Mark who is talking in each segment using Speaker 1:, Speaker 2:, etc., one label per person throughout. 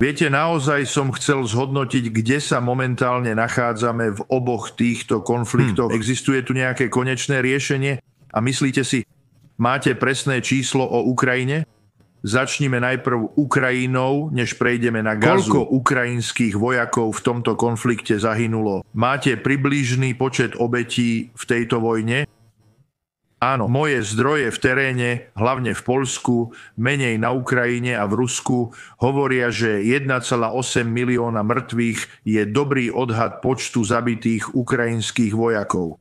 Speaker 1: Viete, naozaj som chcel zhodnotiť, kde sa momentálne nachádzame v oboch týchto konfliktoch. Existuje tu nejaké konečné riešenie? A myslíte si, máte presné číslo o Ukrajine? Začnime najprv Ukrajinou, než prejdeme na Gazu. Koľko ukrajinských vojakov v tomto konflikte zahynulo? Máte približný počet obetí v tejto vojne? Áno, moje zdroje v teréne, hlavne v Poľsku, menej na Ukrajine a v Rusku, hovoria, že 1,8 milióna mŕtvych je dobrý odhad počtu zabitých ukrajinských vojakov.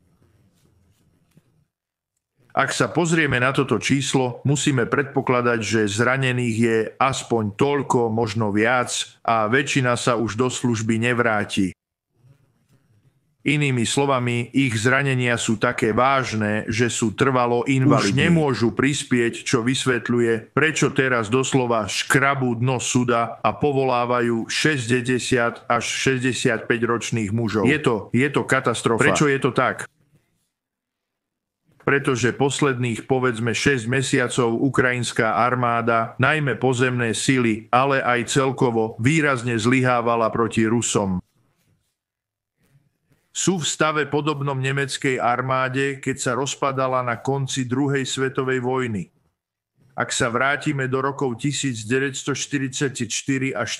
Speaker 1: Ak sa pozrieme na toto číslo, musíme predpokladať, že zranených je aspoň toľko, možno viac, a väčšina sa už do služby nevráti. Inými slovami, ich zranenia sú také vážne, že sú trvalo invalidní. Už nemôžu prispieť, čo vysvetľuje, prečo teraz doslova škrabú dno suda a povolávajú 60 až 65 ročných mužov. Je to katastrofa. Prečo je to tak? Pretože posledných povedzme 6 mesiacov ukrajinská armáda, najmä pozemné sily, ale aj celkovo výrazne zlyhávala proti Rusom. Sú v stave podobnom nemeckej armáde, keď sa rozpadala na konci druhej svetovej vojny. Ak sa vrátime do rokov 1944 až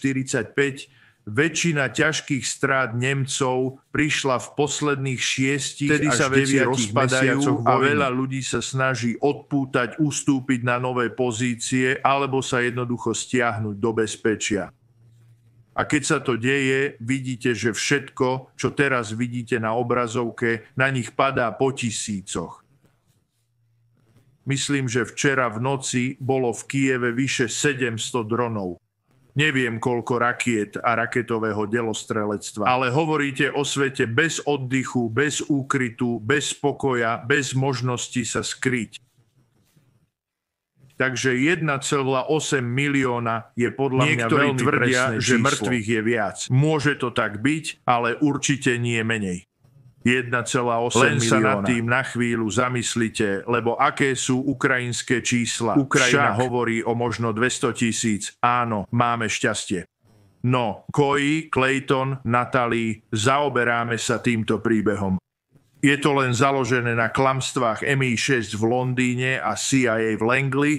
Speaker 1: 1945, väčšina ťažkých strát Nemcov prišla v posledných 6 až 9 mesiacoch a veľa ľudí sa snaží odpútať, ustúpiť na nové pozície alebo sa jednoducho stiahnuť do bezpečia. A keď sa to deje, vidíte, že všetko, čo teraz vidíte na obrazovke, na nich padá po tisícoch. Myslím, že včera v noci bolo v Kyjeve vyše 700 dronov. Neviem, koľko rakiet a raketového delostrelectva. Ale hovoríte o svete bez oddychu, bez úkrytu, bez pokoja, bez možnosti sa skryť. Takže 1,8 milióna je podľa mňa veľmi tvrdia, že mŕtvych je viac. Môže to tak byť, ale určite nie menej. 1,8 milióna. Len sa nad tým na chvíľu zamyslite, lebo aké sú ukrajinské čísla. Ukrajina hovorí o možno 200 000. Áno, máme šťastie. No, Koji, Clayton, Natalie, zaoberáme sa týmto príbehom. Je to len založené na klamstvách MI6 v Londýne a CIA v Langley.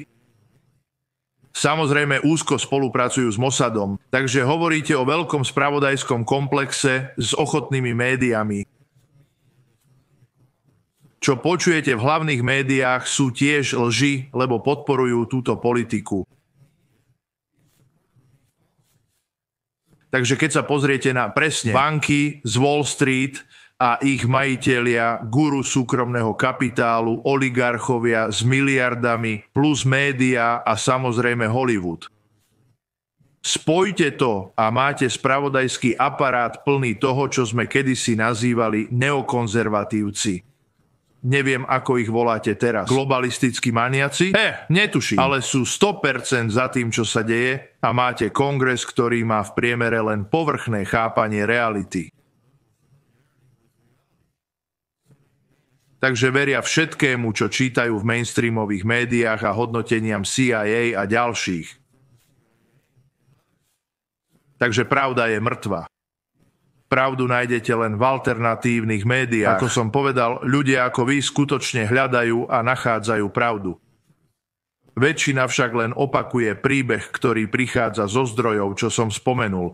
Speaker 1: Samozrejme úzko spolupracujú s Mossadom, takže hovoríte o veľkom spravodajskom komplexe s ochotnými médiami. Čo počujete v hlavných médiách, sú tiež lži, lebo podporujú túto politiku. Takže keď sa pozriete na presne banky z Wall Street a ich majitelia, guru súkromného kapitálu, oligarchovia s miliardami, plus médiá a samozrejme Hollywood. Spojte to a máte spravodajský aparát plný toho, čo sme kedysi nazývali neokonzervatívci. Neviem, ako ich voláte teraz. Globalistickí maniaci? Netuším. Ale sú 100% za tým, čo sa deje a máte kongres, ktorý má v priemere len povrchné chápanie reality. Takže veria všetkému, čo čítajú v mainstreamových médiách a hodnoteniam CIA a ďalších. Takže pravda je mŕtva. Pravdu nájdete len v alternatívnych médiách. Ako som povedal, ľudia ako vy skutočne hľadajú a nachádzajú pravdu. Väčšina však len opakuje príbeh, ktorý prichádza zo zdrojov, čo som spomenul.